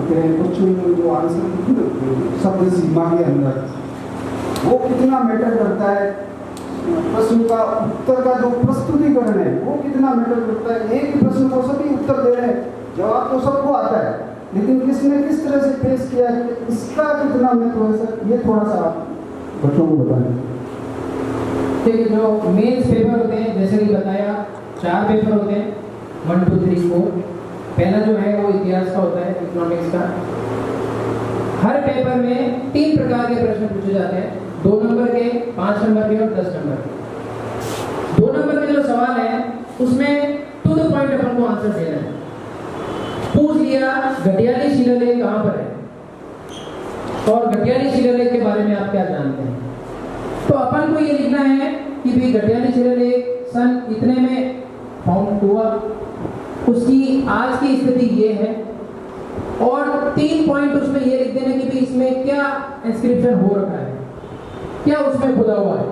लिखते हैं, कुछ जो आंसर शब्द सीमा के अंदर, वो कितना मैटर करता है, प्रश्न का उत्तर का जो प्रस्तुतिकरण है वो कितना मैटर करता है। एक प्रश्न को सभी उत्तर दे रहे हैं, जवाब तो सबको आता है, लेकिन किसने किस तरह से पेश किया है, इसका कितना महत्व है सर, ये थोड़ा सा आप बच्चों को बताएं। देखिए, जो मेंस पेपर होते हैं, जैसे कि बताया 4 पेपर होते हैं, 1 2 3 4। पहला जो है वो इतिहास का होता है, इकोनॉमिक्स का। हर पेपर में 3 प्रकार के प्रश्न पूछे जाते हैं, 2 नंबर के, 5 नंबर के और 10 नंबर के। 2 नंबर के जो सवाल है उसमें टू द पॉइंट अपन को आंसर देना है। पूछ लिया घटियाली शिलालेख कहाँ पर है और घटियाली शिलालेख के बारे में आप क्या जानते हैं, तो अपन को ये लिखना है कि भाई घटियाली शिलालेख सन इतने में फाउंड हुआ, उसकी आज की स्थिति ये है, और 3 पॉइंट उसमें ये लिख देने कि भाई इसमें क्या इंस्क्रिप्शन हो रखा है, क्या उसमें खुदा हुआ है।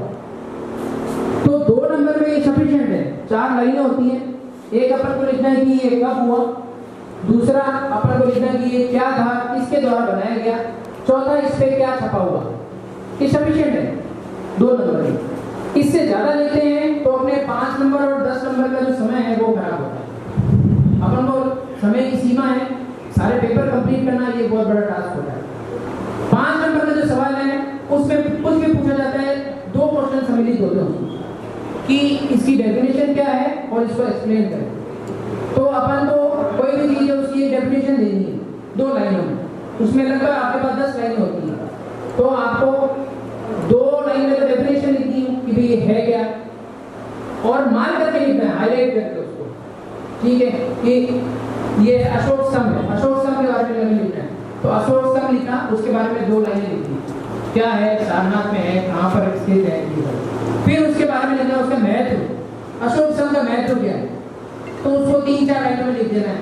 तो 2 नंबर में ये सफिशिएंट है, 4 लाइनें होती हैं। एक अपन को लिखना है कि ये कब हुआ, दूसरा अपन को लिखना है कि ये क्या था, किसके द्वारा बनाया गया, चौथा इस पे क्या छपा हुआ। ये सफिशिएंट है 2 नंबर में। इससे ज्यादा लिखते हैं तो अपने 5 नंबर और 10 नंबर का जो समय है वो खराब होता है। अपन को समय की सीमा है, सारे पेपर कंप्लीट करना ये बहुत बड़ा टास्क होता है। 5 नंबर का जो सवाल है उसमें कुछ भी पूछा जाता है, 2 क्वेश्चन सम्मिलित होते हैं कि इसकी डेफिनेशन क्या है और इसको एक्सप्लेन करें। तो अपन को कोई भी चीज है उसकी एक डेफिनेशन देनी है 2 लाइनों में, उसमें लगभग आपके पास 10 लाइनें होती हैं, तो आपको 2 लाइन में तो डेफिनेशन लिखनी है कि भाई ये है क्या, और मार्क करके लिखना है, हाईलाइट करके उसको, ठीक है, कि ये अशोक स्तंभ है, अशोक स्तंभ के बारे में लिखना है, तो अशोक स्तंभ लिखना, उसके बारे में 2 लाइनें लिखनी, क्या है, सारनाथ में है, कहाँ पर स्थित है, फिर उसके बारे में लिखना उसका महत्व, अशोक स्तंभ का महत्व क्या है, तो उसको 3-4 लाइनों में लिख देना है।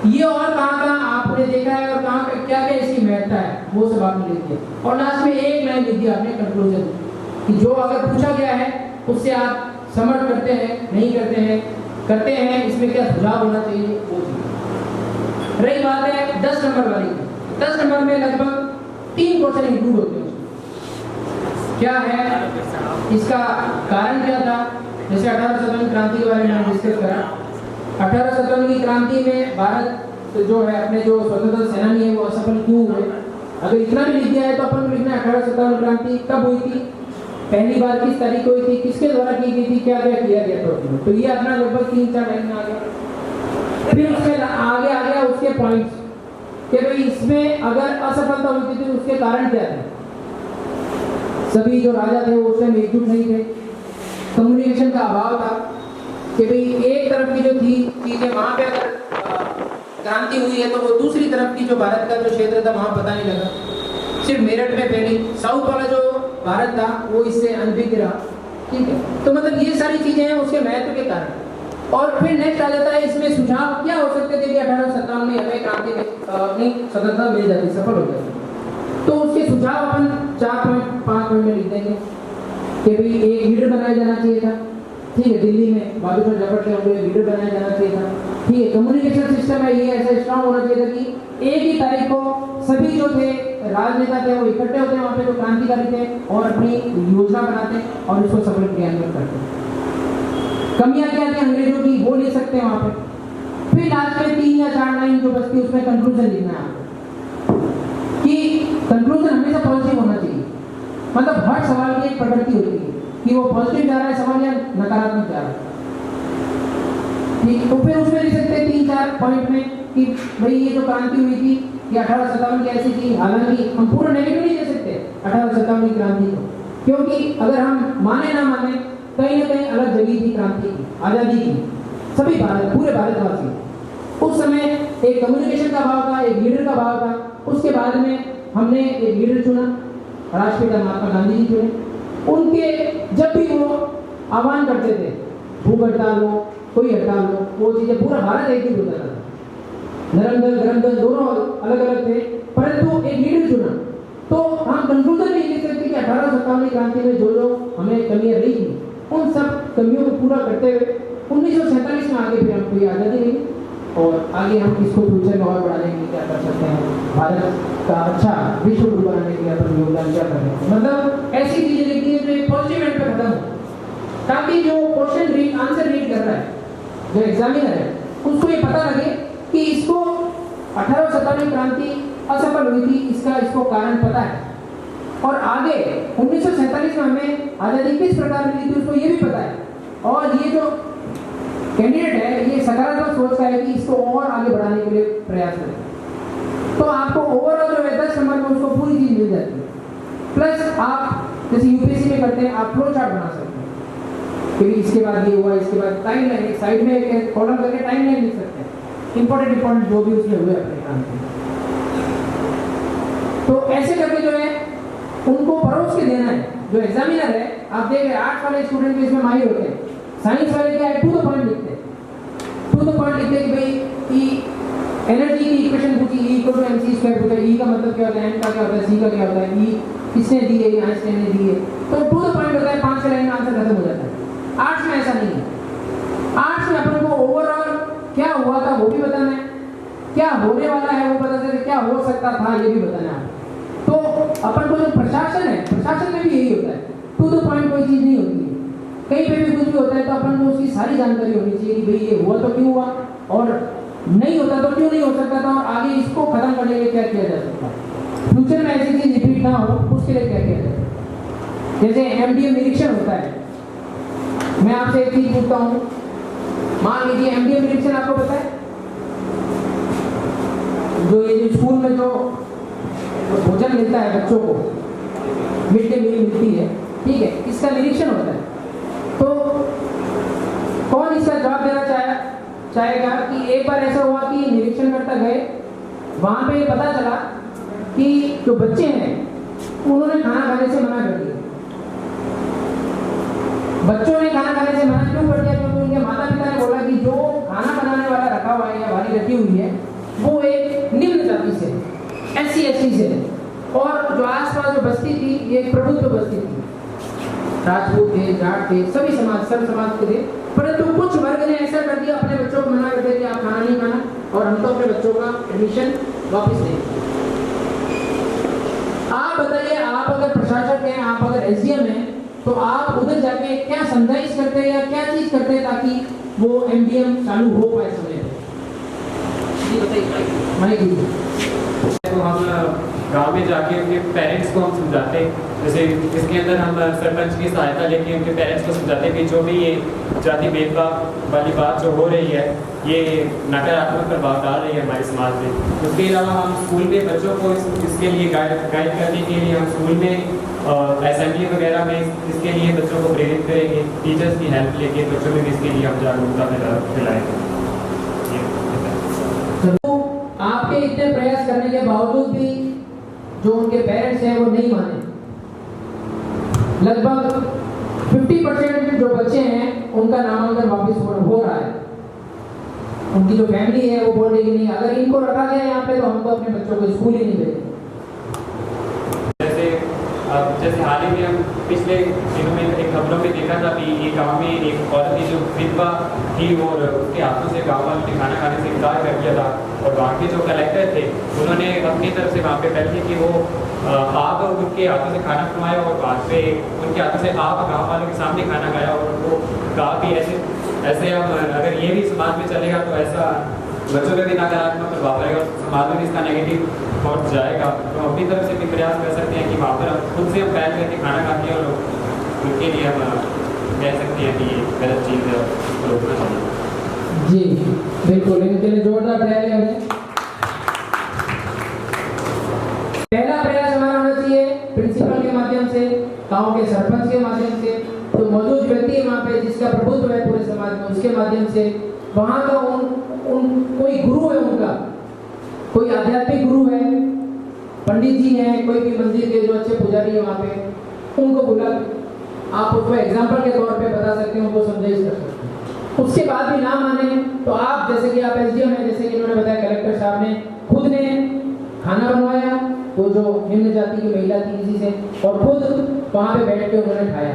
ये और कहाँ आपने देखा है और कहाँ क्या क्या इसकी महत्ता है वो सब आपने लिख दिया, और लास्ट में 1 लाइन लिख दिया आपने कंक्लूजन, कि जो अगर पूछा गया है उससे आप समझ करते हैं, नहीं करते हैं, इसमें क्या सुझाव होना चाहिए वो चीज। रही बात है 10 नंबर वाली, 10 नंबर में लगभग 3 क्वेश्चन इंक्लूड होते हैं। क्या है इसका कारण, क्या था, जैसे 1857 क्रांति के बारे में हमने डिस्कस करा। 1857 की क्रांति में भारत जो है अपने जो स्वतंत्रता सेनानी है वो असफल क्यों हुए। अगर इतना भी लिख दिया है तो अपन को लिखना 1857 क्रांति कब हुई थी, पहली बार किस तारीख को हुई थी, किसके द्वारा की गई थी, क्या क्या किया गया था, तो ये अपना लगभग 3-4 लाइन में आ गया। फिर उसके आगे आ गया उसके पॉइंट्स कि भाई इसमें अगर असफलता हुई थी तो उसके कारण क्या थे। सभी जो राजा थे वो उसमें एकजुट नहीं थे, कम्युनिकेशन का अभाव था, कि भाई एक तरफ की जो थी चीजें वहां पे अगर क्रांति हुई है तो वो दूसरी तरफ की जो भारत का जो क्षेत्र था वहां पता नहीं लगा, सिर्फ मेरठ में फैली, साउथ वाला जो भारत था वो इससे अनभिज्ञ रहा, ठीक है। तो मतलब ये सारी चीजें हैं उसके महत्व के कारण। और फिर नेक्स्ट आ जाता है इसमें सुझाव क्या हो सकते थे कि 1857 में हमें क्रांति में अपनी स्वतंत्रता मिल जाती, सफल हो जाती, तो उसके सुझाव अपन 4-5 पॉइंट में लिख देंगे कि भाई एक लीडर बनाया जाना चाहिए था, ठीक है, दिल्ली में बहादुर जफर थे उन्हें लीडर बनाया जाना चाहिए था, ठीक है। कम्युनिकेशन सिस्टम है ये ऐसा स्ट्रांग होना चाहिए था कि एक ही तारीख को सभी जो थे राजनेता थे वो इकट्ठे होते हैं वहाँ पे जो क्रांतिकारी थे और अपनी योजना बनाते और इसको सफल क्रियान्वित करते। कमियां क्या थी अंग्रेजों की वो ले सकते हैं वहाँ पे। फिर लास्ट में 3 या 4 लाइन जो बचती है उसमें कंक्लूजन लिखना है आपको, कि कंक्लूजन हमेशा पॉजिटिव होना चाहिए, मतलब हर सवाल की एक प्रकृति होती है कि वो पॉजिटिव जा रहा है सवाल या नकारात्मक जा रहा है, ठीक। तो फिर उसमें लिख सकते हैं 3-4 पॉइंट में कि भाई ये जो क्रांति हुई थी ये 1857 की ऐसी थी, हालांकि हम पूरा नेगेटिव नहीं दे सकते 1857 की क्रांति को, क्योंकि अगर हम माने ना माने कहीं ना कहीं अलग जगह थी क्रांति की, आजादी की, सभी भारत पूरे भारतवासी। उस समय एक कम्युनिकेशन का भाव था, एक लीडर का भाव था, उसके बाद में हमने एक लीडर चुना, राष्ट्रपिता महात्मा गांधी जी चुने। उनके जब भी वो आह्वान करते थे भूख हड़ताल हो कोई हड़ताल हो, वो चीजें पूरा भारत एकजुट होता था, नरम दल गरम दल दोनों अलग अलग थे, परंतु एक लीडर चुना। तो हम कंक्लूजन नहीं लिख सकते कि 1857 क्रांति में जो जो हमें कमियां रही थी उन सब कमियों को पूरा करते हुए 1947 में आगे फिर हमको आजादी मिली। और आगे हम इसको फ्यूचर में और बढ़ाने के लिए क्या कर सकते हैं, भारत का अच्छा विश्व गुरु बनाने के लिए अपन योगदान क्या कर सकते हैं। मतलब ऐसी चीजें लिखनी है जो एक पॉजिटिव एंड पे खत्म हो, ताकि जो क्वेश्चन रीड आंसर रीड कर रहा है, जो एग्जामिनर है, उसको ये पता लगे कि इसको 1897 क्रांति असफल हुई थी, इसको कारण पता है, और आगे 1947 में हमें आज़ादी किस प्रकार मिली थी उसको ये भी पता है, और ये जो कैंडिडेट है ये सकारात्मक सोच का है कि इसको और आगे बढ़ाने के लिए प्रयास करें। तो आपको ओवरऑल जो है 10 नंबर में उसको पूरी चीज मिल जाती है। प्लस आप जैसे यूपीएससी में करते हैं, आप फ्लो चार्ट बना सकते हैं कि इसके बाद ये हुआ, इसके बाद टाइम लाइन, एक साइड में एक कॉलम करके टाइम लाइन लिख सकते हैं, इंपॉर्टेंट जो भी उसमें हुए अपने काम के। तो ऐसे करके जो है उनको परोस के देना है। जो एग्जामिनर है, आप देख रहे हैं आर्ट्स वाले स्टूडेंट भी इसमें माहिर होते हैं, साइंस वाले क्या है टू द पॉइंट लिखते हैं, टू द पॉइंट लिखते हैं कि भाई ई एनर्जी की इक्वेशन पूछी, E equal to mc square पूछा, ई का मतलब क्या होता है, एन का क्या होता है, सी का क्या होता है, ई किसने दी है, आइंस्टाइन ने दी है, तो टू द पॉइंट होता है, 5 लाइन में आंसर खत्म हो जाता है। आर्ट्स में ऐसा नहीं है। आर्ट्स में अपन को ओवरऑल क्या हुआ था वो भी बताना है, क्या होने वाला है वो पता चले, क्या हो सकता था ये भी बताना है। तो अपन को जो प्रशासन है, प्रशासन में भी यही होता है, टू द पॉइंट कोई चीज नहीं होती है, कहीं पे भी कुछ भी होता है तो अपन को उसकी सारी जानकारी होनी चाहिए कि भाई ये हुआ तो क्यों हुआ, और नहीं होता तो क्यों नहीं हो सकता था, और आगे इसको खत्म करने के लिए क्या किया जा सकता है, फ्यूचर में ऐसी चीज रिपीट ना हो उसके लिए क्या किया जाए। जैसे एमडीएम निरीक्षण होता है, मैं आपसे एक चीज पूछता हूँ, मान लीजिए एमडीएम निरीक्षण आपको पता है, जो ये जो स्कूल में जो भोजन मिलता है बच्चों को, मिड डे मील मिलती है, ठीक है, इसका निरीक्षण होता है। तो कौन इसका जवाब देना चाहेगा कि एक बार ऐसा हुआ कि निरीक्षण करता गए, वहां पे पता चला कि जो बच्चे हैं उन्होंने खाना खाने से मना कर दिया। बच्चों ने खाना खाने से मना क्यों कर दिया? क्योंकि उनके माता पिता ने बोला कि जो खाना बनाने वाला रखा हुआ है या वाली रखी हुई है वो एक निम्न जाति से, SC/ST से, और जो आसपास जो बस्ती थी ये एक प्रभुत्व बस्ती थी, राजपूत थे, जाट थे, सभी समाज, सब समाज के थे, परंतु कुछ वर्ग ने ऐसा कर दिया, अपने बच्चों को मना कर दिया कि आप खाना नहीं खाना, और हम तो अपने बच्चों का एडमिशन वापस नहीं। आप बताइए, आप अगर प्रशासक हैं, आप अगर SDM हैं, तो आप उधर जाके क्या समझाइश करते हैं या क्या चीज करते हैं ताकि वो MDM चालू हो पाए समय पे? जी बताइए। माइक दीजिए। तो हम गांव में जाके उनके पेरेंट्स को हम समझाते हैं, जैसे इसके अंदर हम सरपंच की सहायता लेके उनके पेरेंट्स को समझाते हैं कि जो भी ये जाति भेदभाव वाली बात जो हो रही है ये नकारात्मक प्रभाव डाल रही है हमारे समाज में। उसके अलावा हम स्कूल में बच्चों को इसके लिए गाइड करने के लिए हम स्कूल में असेंबली वगैरह में इसके लिए बच्चों को प्रेरित करेंगे, टीचर्स की हेल्प लेके बच्चों में इसके लिए हम जागरूकता फैलाएंगे। तो आपके इतने प्रयास करने के बावजूद भी जो उनके पेरेंट्स हैं वो नहीं माने। लगभग 50% जो बच्चे हैं उनका नामांकन वापस हो रहा है। उनकी जो फैमिली है वो बोल रही है नहीं, अगर इनको रखा गया यहाँ पे तो हमको अपने बच्चों को स्कूल ही नहीं भेजेंगे। जैसे हाल ही में हम पिछले दिनों में एक खबरों में देखा था कि ये गांव में एक औरत थी जो विधवा थी और उसके हाथों से गांव वालों ने खाना खाने से इनकार कर दिया था, और वहाँ के जो कलेक्टर थे उन्होंने अपनी तरफ से वहाँ पे पहले कि वो आप उनके हाथों से खाना खिलवाया, और वहाँ पे उनके हाथों से आप गाँव वालों के सामने खाना खाया, और उनको कहा कि ऐसे हम अगर ये भी समाज में चलेगा तो ऐसा बच्चों पे भी नकारात्मक प्रभाव पड़ेगा, समाज में भी इसका नेगेटिव थॉट जाएगा। तो अपनी तरफ से भी प्रयास कर सकते हैं कि वहाँ पर खुद से हम पहल करके खाना खाते हैं, और उनके लिए हम कह सकते हैं कि ये गलत चीज़ है, उसको रोकना चाहिए। जी बिल्कुल, इनके लिए जोरदार तैयारी करें। पहला प्रयास हमारा होना चाहिए प्रिंसिपल के माध्यम से, गांव के सरपंच के माध्यम से, तो मौजूद व्यक्ति है वहाँ पे जिसका प्रभुत्व है पूरे समाज में उसके माध्यम से, वहाँ का कोई गुरु है, उनका कोई आध्यात्मिक गुरु है, पंडित जी हैं, कोई भी मंदिर के जो अच्छे पुजारी है वहाँ पे, उनको बुला आप उसको एग्जाम्पल के तौर पे बता सकते हैं, उनको समझाइश कर सकते हैं। उसके बाद भी ना माने तो आप जैसे कि आप SDM हैं, जैसे कि इन्होंने बताया कलेक्टर साहब ने खुद ने खाना बनवाया, वो जो निम्न जाति की महिला थी किसी से, और खुद वहाँ पे बैठ के उन्होंने खाया,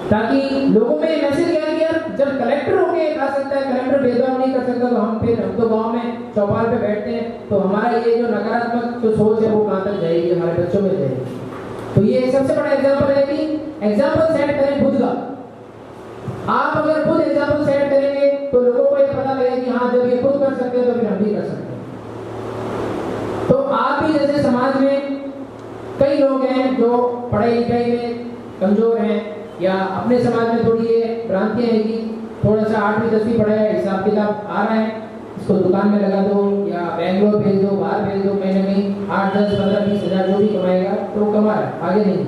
ताकि लोगों में मैसेज गया कि यार जब कलेक्टर होके एक सकता है, कलेक्टर भेदभाव नहीं कर सकता, तो हम तो गांव में चौपाल पे बैठते हैं, तो हमारा ये जो नकारात्मक जो सोच है वो कहाँ तक जाएगी, हमारे बच्चों में जाएगी। तो ये सबसे बड़ा एग्जाम्पल है कि एग्जाम्पल सेट करें खुद का। आप अगर खुद एग्जाम्पल सेट करेंगे तो लोगों को ये पता लगेगा कि हाँ जब ये खुद कर सकते हैं तो फिर हम भी कर सकते हैं। तो आप भी जैसे समाज में कई लोग हैं जो पढ़ाई लिखाई में कमजोर हैं, या अपने समाज में थोड़ी ये भ्रांतियां हैं कि थोड़ा सा 8वीं 10वीं पढ़ा है, हिसाब किताब आ रहा है, इसको दुकान में लगा दो या बैंगलोर भेज दो, बाहर भेज दो, महीने में 8, 10, 15, 20 हज़ार जो भी कमाएगा तो वो कमा रहा है, आगे नहीं।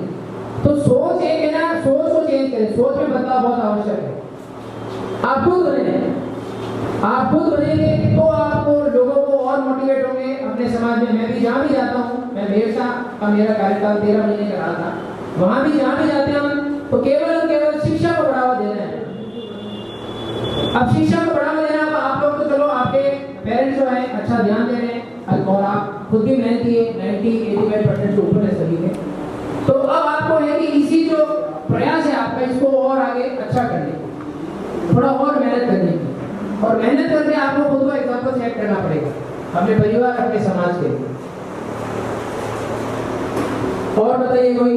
तो सोच एक है ना, सोच को चेंज करें, सोच में बदलाव बहुत आवश्यक है। आप खुद बनेंगे तो आपको लोगों को और मोटिवेट होंगे अपने समाज में। मैं भी जहाँ भी जाता हूँ, मैं मेरसा का मेरा कार्यकाल 13 महीने का रहा था, वहाँ भी जहाँ भी जाते हैं तो केवल शिक्षा को बढ़ावा देना है। अब शिक्षा को बढ़ावा देना, तो आप लोग तो चलो आपके पेरेंट्स जो हैं अच्छा ध्यान दे रहे हैं और आप खुद भी मेहनती है, 90-85% से ऊपर है सभी के। तो अब आपको है कि इसी जो प्रयास है आपका, इसको और आगे अच्छा करने की, थोड़ा और मेहनत करने की, और मेहनत करके आपको खुद को एग्जाम्पल सेट करना पड़ेगा अपने परिवार, अपने समाज के। और बताइए कोई